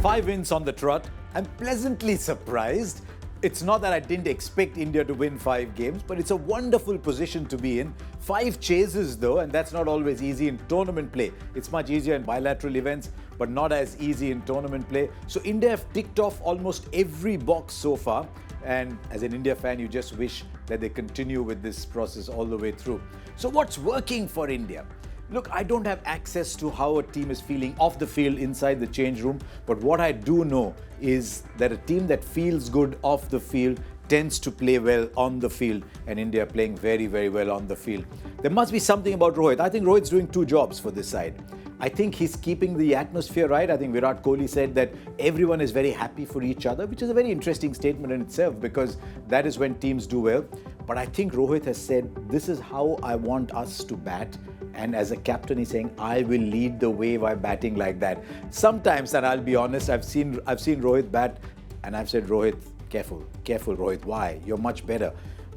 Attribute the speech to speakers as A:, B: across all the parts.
A: 5 wins on the trot. I'm pleasantly surprised. It's not that I didn't expect India to win 5 games, but it's a wonderful position to be in. 5 chases though, and that's not always easy in tournament play. It's much easier in bilateral events, but not as easy in tournament play. So India have ticked off almost every box so far. And as an India fan, you just wish that they continue with this process all the way through. So what's working for India? Look, I don't have access to how a team is feeling off the field, inside the change room. But what I do know is that a team that feels good off the field tends to play well on the field, and India are playing very, very well on the field. There must be something about Rohit. I think Rohit's doing 2 jobs for this side. I think he's keeping the atmosphere right. I think Virat Kohli said that everyone is very happy for each other, which is a very interesting statement in itself because that is when teams do well. But I think Rohit has said, this is how I want us to bat. And as a captain, he's saying, I will lead the way by batting like that. Sometimes, and I'll be honest, I've seen Rohit bat and I've said, Rohit, careful, Rohit, why? You're much better.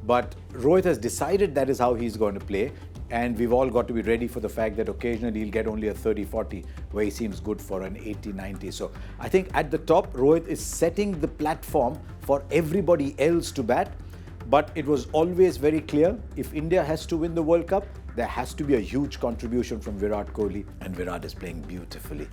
A: But Rohit has decided that is how he's going to play. And we've all got to be ready for the fact that occasionally he'll get only a 30-40 where he seems good for an 80-90. So I think at the top, Rohit is setting the platform for everybody else to bat. But it was always very clear, if India has to win the World Cup, there has to be a huge contribution from Virat Kohli, and Virat is playing beautifully.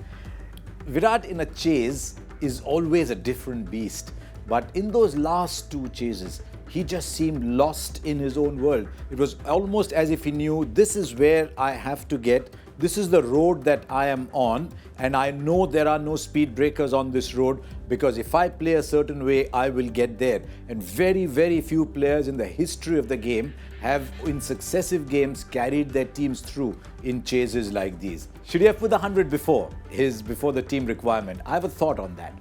A: Virat in a chase is always a different beast, but in those last 2 chases, he just seemed lost in his own world. It was almost as if he knew, this is where I have to get, this is the road that I am on, and I know there are no speed breakers on this road because if I play a certain way, I will get there. And very, very few players in the history of the game have, in successive games, carried their teams through in chases like these. Should he have put the 100 before the team requirement? I have a thought on that.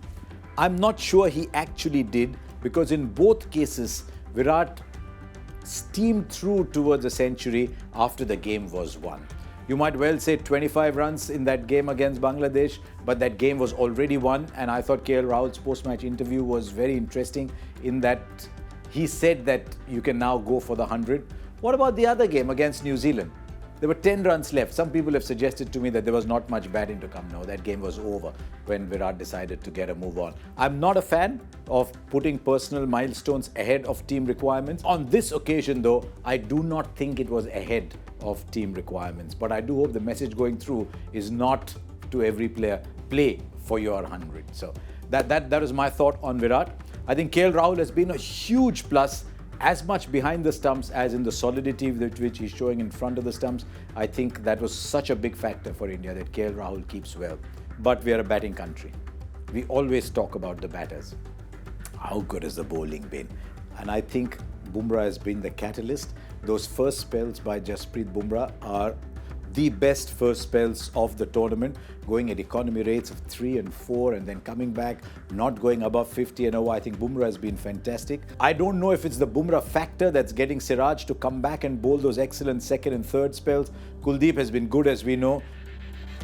A: I'm not sure he actually did because in both cases, Virat steamed through towards a century after the game was won. You might well say 25 runs in that game against Bangladesh, but that game was already won. And I thought KL Rahul's post-match interview was very interesting in that he said that you can now go for the 100. What about the other game against New Zealand? There were 10 runs left. Some people have suggested to me that there was not much batting to come. No, that game was over when Virat decided to get a move on. I'm not a fan of putting personal milestones ahead of team requirements. On this occasion, though, I do not think it was ahead of team requirements. But I do hope the message going through is not to every player, play for your 100. So that is my thought on Virat. I think KL Rahul has been a huge plus, as much behind the stumps as in the solidity with which he's showing in front of the stumps. I think that was such a big factor for India that KL Rahul keeps well. But we are a batting country. We always talk about the batters. How good has the bowling been? And I think Bumrah has been the catalyst. Those first spells by Jasprit Bumrah are the best first spells of the tournament, going at economy rates of 3 and 4 and then coming back, not going above 50 and over. I think Bumrah has been fantastic. I don't know if it's the Bumrah factor that's getting Siraj to come back and bowl those excellent second and third spells. Kuldeep has been good, as we know.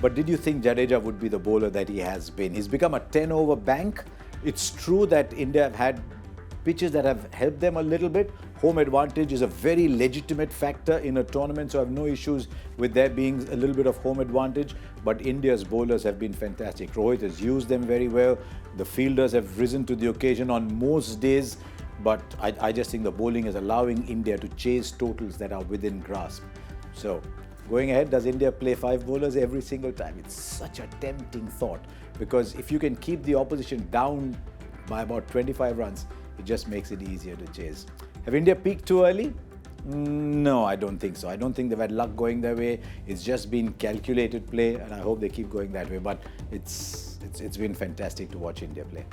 A: But did you think Jadeja would be the bowler that he has been? He's become a 10-over bank. It's true that India have had pitches that have helped them a little bit. Home advantage is a very legitimate factor in a tournament, so I have no issues with there being a little bit of home advantage. But India's bowlers have been fantastic. Rohit has used them very well. The fielders have risen to the occasion on most days. But I just think the bowling is allowing India to chase totals that are within grasp. So going ahead, does India play 5 bowlers every single time? It's such a tempting thought because if you can keep the opposition down by about 25 runs, it just makes it easier to chase. Have India peaked too early? No, I don't think so. I don't think they've had luck going their way. It's just been calculated play, and I hope they keep going that way. But it's been fantastic to watch India play.